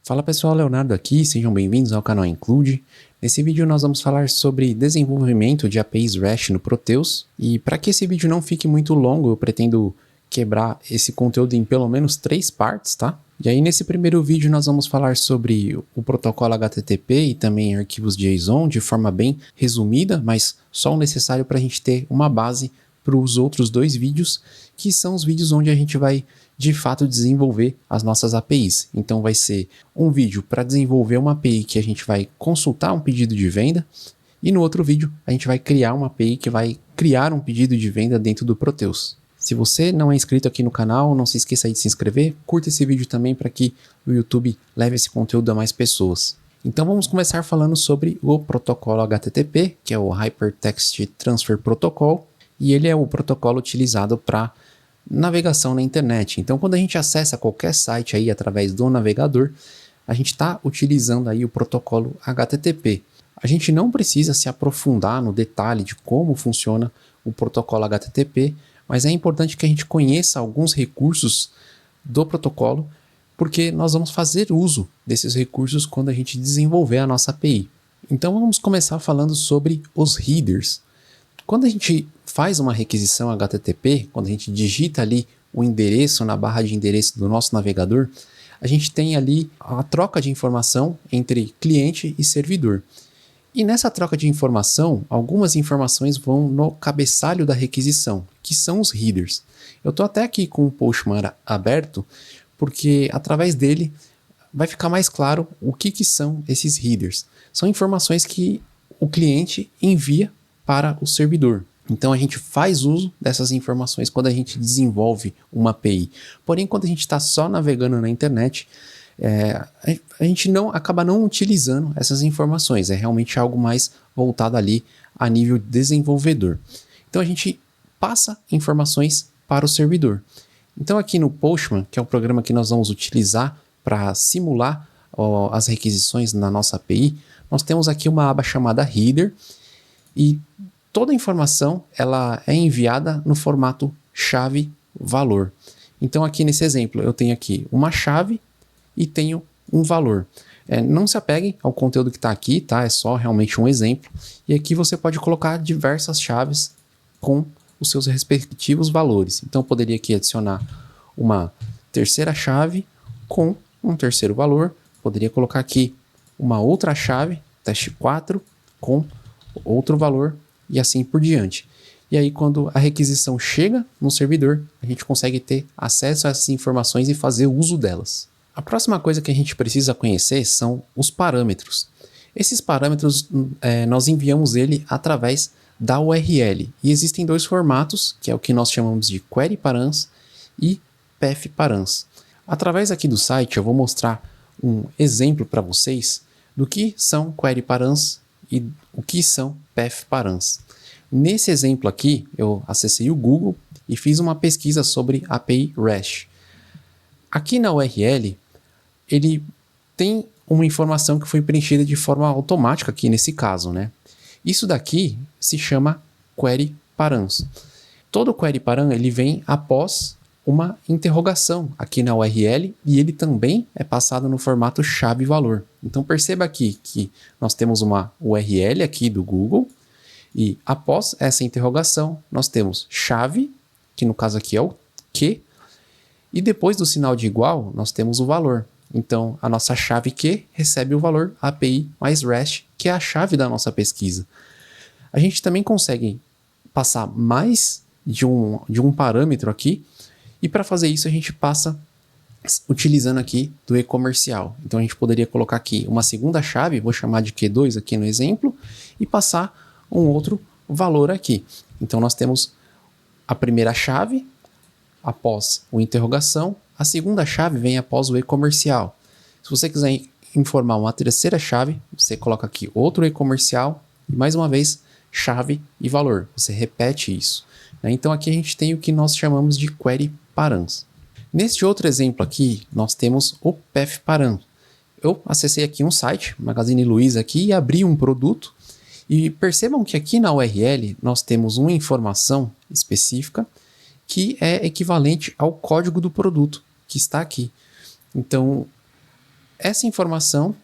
Fala pessoal, Leonardo aqui, sejam bem-vindos ao canal Include. Nesse vídeo nós vamos falar sobre desenvolvimento de APIs REST no Proteus. E para que esse vídeo não fique muito longo, eu pretendo quebrar esse conteúdo em pelo menos 3 partes, tá? E aí nesse primeiro vídeo nós vamos falar sobre o protocolo HTTP e também arquivos JSON de forma bem resumida, mas só o necessário para a gente ter uma base para os outros 2 vídeos, que são os vídeos onde a gente vai de fato desenvolver as nossas APIs. Então vai ser um vídeo para desenvolver uma API que a gente vai consultar um pedido de venda, e no outro vídeo a gente vai criar uma API que vai criar um pedido de venda dentro do Proteus. Se você não é inscrito aqui no canal, não se esqueça aí de se inscrever, curta esse vídeo também para que o YouTube leve esse conteúdo a mais pessoas. Então vamos começar falando sobre o protocolo HTTP, que é o Hypertext Transfer Protocol, e ele é o protocolo utilizado para navegação na internet. Então quando a gente acessa qualquer site aí através do navegador, a gente está utilizando aí o protocolo HTTP. A gente não precisa se aprofundar no detalhe de como funciona o protocolo HTTP, mas é importante que a gente conheça alguns recursos do protocolo, porque nós vamos fazer uso desses recursos quando a gente desenvolver a nossa API. Então vamos começar falando sobre os headers. Quando a gente faz uma requisição HTTP, quando a gente digita ali o endereço na barra de endereço do nosso navegador, a gente tem ali a troca de informação entre cliente e servidor. E nessa troca de informação, algumas informações vão no cabeçalho da requisição, que são os headers. Eu estou até aqui com o Postman aberto, porque através dele vai ficar mais claro o que são esses headers. São informações que o cliente envia para o servidor. Então a gente faz uso dessas informações quando a gente desenvolve uma API. Porém, quando a gente está só navegando na internet, a gente acaba não utilizando essas informações. É realmente algo mais voltado ali a nível desenvolvedor. Então a gente passa informações para o servidor. Então aqui no Postman, que é o programa que nós vamos utilizar para simular as requisições na nossa API, nós temos aqui uma aba chamada Header, e toda a informação ela é enviada no formato chave-valor. Então aqui nesse exemplo eu tenho aqui uma chave e tenho um valor. Não se apeguem ao conteúdo que está aqui, tá? É só realmente um exemplo. E aqui você pode colocar diversas chaves com os seus respectivos valores. Então eu poderia aqui adicionar uma terceira chave com um terceiro valor. Poderia colocar aqui uma outra chave, teste 4, com outro valor e assim por diante. E aí quando a requisição chega no servidor, a gente consegue ter acesso a essas informações e fazer uso delas. A próxima coisa que a gente precisa conhecer são os parâmetros. Esses parâmetros nós enviamos ele através da URL, e existem 2 formatos, que é o que nós chamamos de Query Params e Path Params. Através aqui do site eu vou mostrar um exemplo para vocês do que são Query Params e o que são Path Params. Nesse exemplo aqui, eu acessei o Google e fiz uma pesquisa sobre API REST. Aqui na URL, ele tem uma informação que foi preenchida de forma automática aqui nesse caso, né? Isso daqui se chama Query Params. Todo Query Param ele vem após uma interrogação aqui na URL, e ele também é passado no formato chave-valor. Então perceba aqui que nós temos uma URL aqui do Google, e após essa interrogação nós temos chave, que no caso aqui é o Q, e depois do sinal de igual nós temos o valor. Então a nossa chave Q recebe o valor API mais REST, que é a chave da nossa pesquisa. A gente também consegue passar mais de um parâmetro aqui, e para fazer isso a gente passa utilizando aqui do e-comercial. Então a gente poderia colocar aqui uma segunda chave, vou chamar de Q2 aqui no exemplo, e passar um outro valor aqui. Então nós temos a primeira chave após o interrogação, a segunda chave vem após o e-comercial. Se você quiser informar uma terceira chave, você coloca aqui outro e-comercial e mais uma vez chave e valor. Você repete isso. Então aqui a gente tem o que nós chamamos de Query Params. Neste outro exemplo aqui, nós temos o Path Param. Eu acessei aqui um site, Magazine Luiza aqui, e abri um produto. E percebam que aqui na URL nós temos uma informação específica que é equivalente ao código do produto que está aqui. Então, essa informação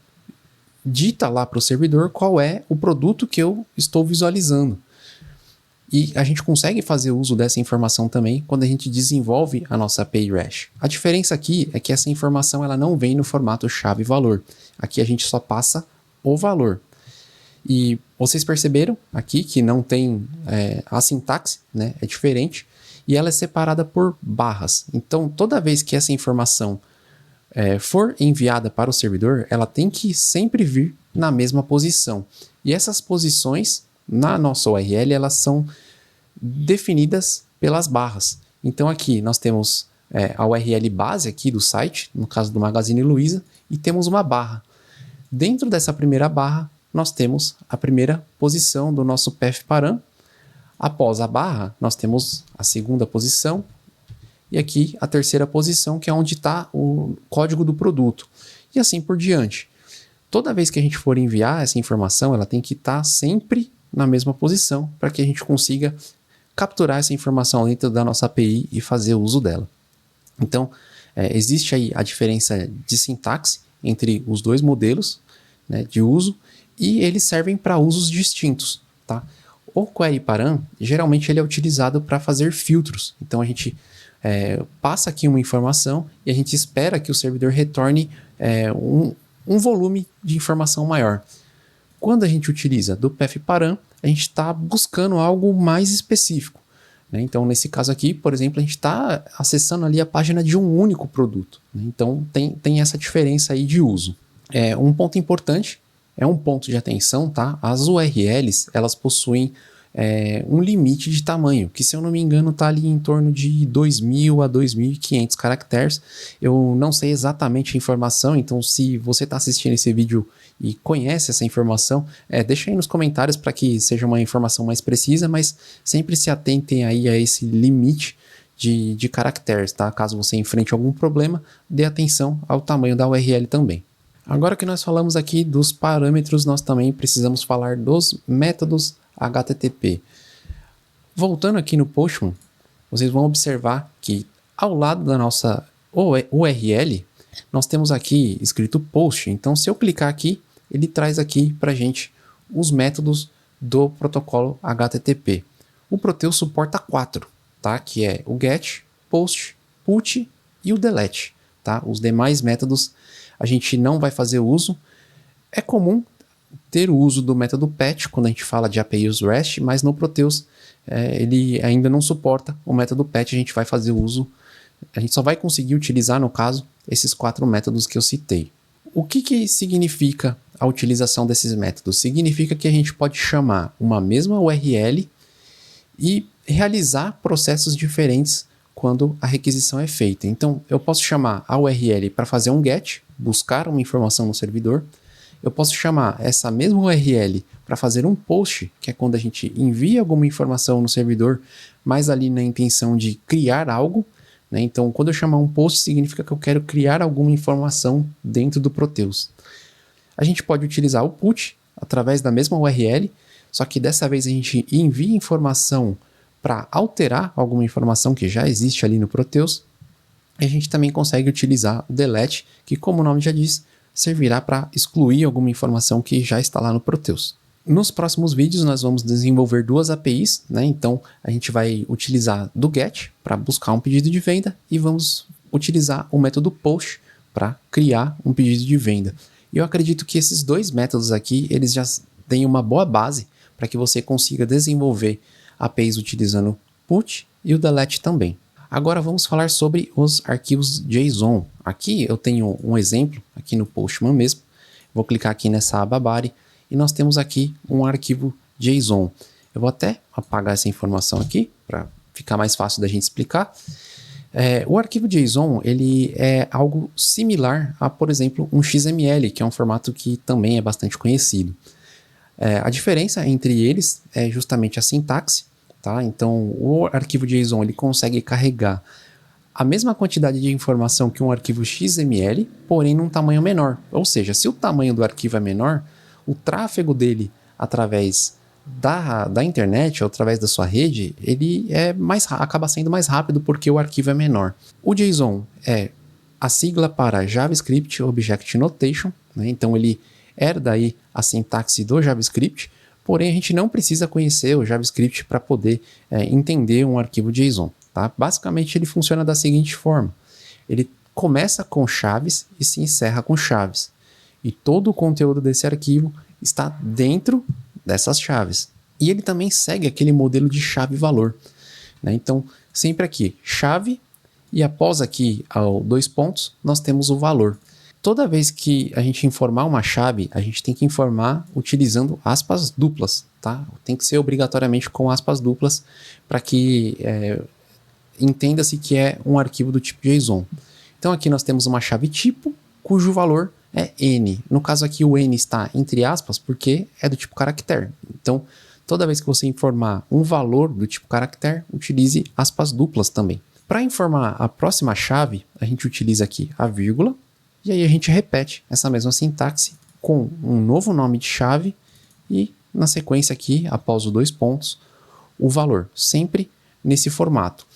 dita lá para o servidor qual é o produto que eu estou visualizando. E a gente consegue fazer uso dessa informação também quando a gente desenvolve a nossa API REST. A diferença aqui é que essa informação ela não vem no formato chave-valor. Aqui a gente só passa o valor. E vocês perceberam aqui que não tem a sintaxe, né? É diferente. E ela é separada por barras. Então, toda vez que essa informação for enviada para o servidor, ela tem que sempre vir na mesma posição. E essas posições, na nossa URL, elas são definidas pelas barras. Então aqui nós temos a URL base aqui do site, no caso do Magazine Luiza, e temos uma barra. Dentro dessa primeira barra, nós temos a primeira posição do nosso path_param. Após a barra, nós temos a segunda posição e aqui a terceira posição, que é onde está o código do produto. E assim por diante. Toda vez que a gente for enviar essa informação, ela tem que estar sempre na mesma posição para que a gente consiga capturar essa informação dentro da nossa API e fazer uso dela. Então, existe aí a diferença de sintaxe entre os dois modelos, né, de uso, e eles servem para usos distintos, tá? O query param, geralmente ele é utilizado para fazer filtros. Então a gente passa aqui uma informação e a gente espera que o servidor retorne um volume de informação maior. Quando a gente utiliza do path_param, a gente está buscando algo mais específico, né? Então, nesse caso aqui, por exemplo, a gente está acessando ali a página de um único produto, né? Então, tem essa diferença aí de uso. Um ponto importante, um ponto de atenção, tá? As URLs, elas possuem um limite de tamanho, que se eu não me engano está ali em torno de 2.000 a 2.500 caracteres. Eu não sei exatamente a informação, então se você está assistindo esse vídeo e conhece essa informação, deixa aí nos comentários para que seja uma informação mais precisa, mas sempre se atentem aí a esse limite de caracteres, tá? Caso você enfrente algum problema, dê atenção ao tamanho da URL também. Agora que nós falamos aqui dos parâmetros, nós também precisamos falar dos métodos HTTP. Voltando aqui no Postman, vocês vão observar que ao lado da nossa URL, nós temos aqui escrito post. Então, se eu clicar aqui, ele traz aqui para a gente os métodos do protocolo HTTP. O Proteus suporta 4, tá? Que é o GET, POST, PUT e o DELETE. Tá? Os demais métodos a gente não vai fazer uso. É comum ter o uso do método PET quando a gente fala de APIs REST, mas no Proteus ele ainda não suporta o método PET. A gente vai fazer uso, a gente só vai conseguir utilizar, no caso, esses 4 métodos que eu citei. O que significa a utilização desses métodos? Significa que a gente pode chamar uma mesma URL e realizar processos diferentes quando a requisição é feita. Então, eu posso chamar a URL para fazer um GET, buscar uma informação no servidor. Eu posso chamar essa mesma URL para fazer um POST, que é quando a gente envia alguma informação no servidor, mas ali na intenção de criar algo, né? Então, quando eu chamar um POST, significa que eu quero criar alguma informação dentro do Proteus. A gente pode utilizar o PUT através da mesma URL, só que dessa vez a gente envia informação para alterar alguma informação que já existe ali no Proteus. E a gente também consegue utilizar o DELETE, que, como o nome já diz, servirá para excluir alguma informação que já está lá no Proteus. Nos próximos vídeos nós vamos desenvolver 2 APIs, né? Então a gente vai utilizar do GET para buscar um pedido de venda e vamos utilizar o método POST para criar um pedido de venda. E eu acredito que esses 2 métodos aqui, eles já têm uma boa base para que você consiga desenvolver APIs utilizando PUT e o DELETE também. Agora vamos falar sobre os arquivos JSON. Aqui eu tenho um exemplo, aqui no Postman mesmo. Vou clicar aqui nessa aba Body e nós temos aqui um arquivo JSON. Eu vou até apagar essa informação aqui para ficar mais fácil da gente explicar. O arquivo JSON ele é algo similar a, por exemplo, um XML, que é um formato que também é bastante conhecido. A diferença entre eles é justamente a sintaxe, tá? Então, o arquivo JSON ele consegue carregar a mesma quantidade de informação que um arquivo XML, porém num tamanho menor. Ou seja, se o tamanho do arquivo é menor, o tráfego dele através da internet ou através da sua rede, ele acaba sendo mais rápido porque o arquivo é menor. O JSON é a sigla para JavaScript Object Notation, né? Então ele herda aí a sintaxe do JavaScript, porém a gente não precisa conhecer o JavaScript para poder entender um arquivo JSON. Tá? Basicamente ele funciona da seguinte forma: ele começa com chaves e se encerra com chaves, e todo o conteúdo desse arquivo está dentro dessas chaves. E ele também segue aquele modelo de chave-valor, né? Então sempre aqui chave, e após aqui dois pontos nós temos o valor. Toda vez que a gente informar uma chave, a gente tem que informar utilizando aspas duplas, tá? Tem que ser obrigatoriamente com aspas duplas para que entenda-se que é um arquivo do tipo JSON. Então aqui nós temos uma chave tipo, cujo valor é n. No caso aqui o n está entre aspas porque é do tipo caractere. Então toda vez que você informar um valor do tipo caractere, utilize aspas duplas também. Para informar a próxima chave, a gente utiliza aqui a vírgula, e aí a gente repete essa mesma sintaxe com um novo nome de chave e na sequência aqui, após os dois pontos, o valor, sempre nesse formato.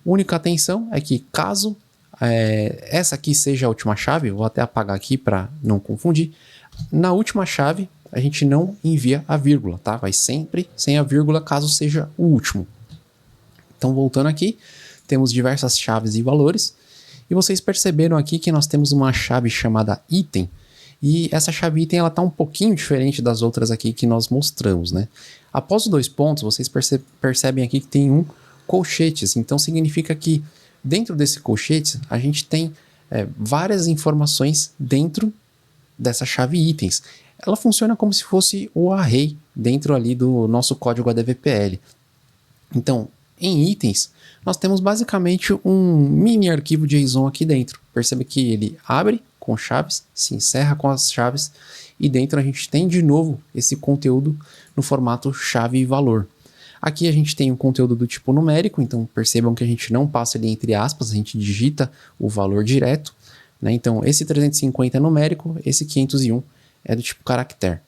A única atenção é que caso essa aqui seja a última chave, vou até apagar aqui para não confundir, na última chave a gente não envia a vírgula, tá? Vai sempre sem a vírgula caso seja o último. Então voltando aqui, temos diversas chaves e valores. E vocês perceberam aqui que nós temos uma chave chamada item, e essa chave item ela está um pouquinho diferente das outras aqui que nós mostramos, né? Após os dois pontos, vocês percebem aqui que tem um colchetes, então significa que dentro desse colchetes a gente tem várias informações dentro dessa chave itens. Ela funciona como se fosse o array dentro ali do nosso código ADVPL. Então, em itens, nós temos basicamente um mini arquivo JSON aqui dentro. Percebe que ele abre com chaves, se encerra com as chaves, e dentro a gente tem de novo esse conteúdo no formato chave e valor. Aqui a gente tem um conteúdo do tipo numérico, então percebam que a gente não passa ali entre aspas, a gente digita o valor direto, né? Então esse 350 é numérico, esse 501 é do tipo caractere.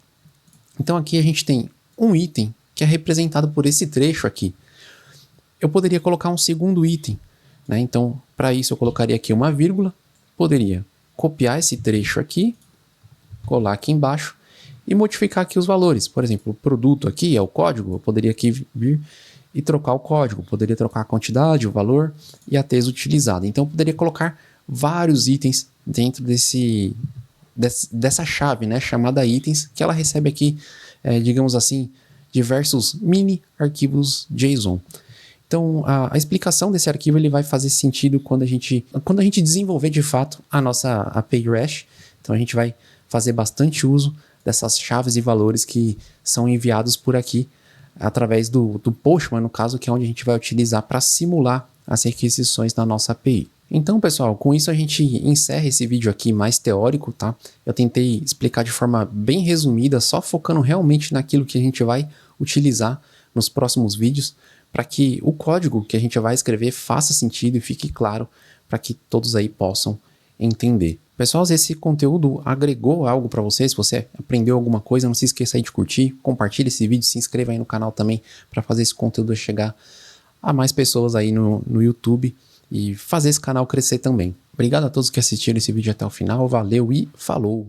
Então aqui a gente tem um item que é representado por esse trecho aqui. Eu poderia colocar um segundo item, né? Então, para isso eu colocaria aqui uma vírgula, poderia copiar esse trecho aqui, colar aqui embaixo e modificar aqui os valores. Por exemplo, o produto aqui é o código, eu poderia aqui vir e trocar o código, poderia trocar a quantidade, o valor e a tese utilizada. Então, eu poderia colocar vários itens dentro dessa chave, né, chamada itens, que ela recebe aqui, digamos assim, diversos mini arquivos JSON. Então, a explicação desse arquivo ele vai fazer sentido quando a gente desenvolver de fato a nossa API REST. Então, a gente vai fazer bastante uso dessas chaves e valores que são enviados por aqui através do Postman, no caso, que é onde a gente vai utilizar para simular as requisições da nossa API. Então, pessoal, com isso a gente encerra esse vídeo aqui mais teórico, tá? Eu tentei explicar de forma bem resumida, só focando realmente naquilo que a gente vai utilizar nos próximos vídeos, para que o código que a gente vai escrever faça sentido e fique claro para que todos aí possam entender. Pessoal, se esse conteúdo agregou algo para você, se você aprendeu alguma coisa, não se esqueça aí de curtir, compartilhe esse vídeo, se inscreva aí no canal também para fazer esse conteúdo chegar a mais pessoas aí no YouTube e fazer esse canal crescer também. Obrigado a todos que assistiram esse vídeo até o final, valeu e falou!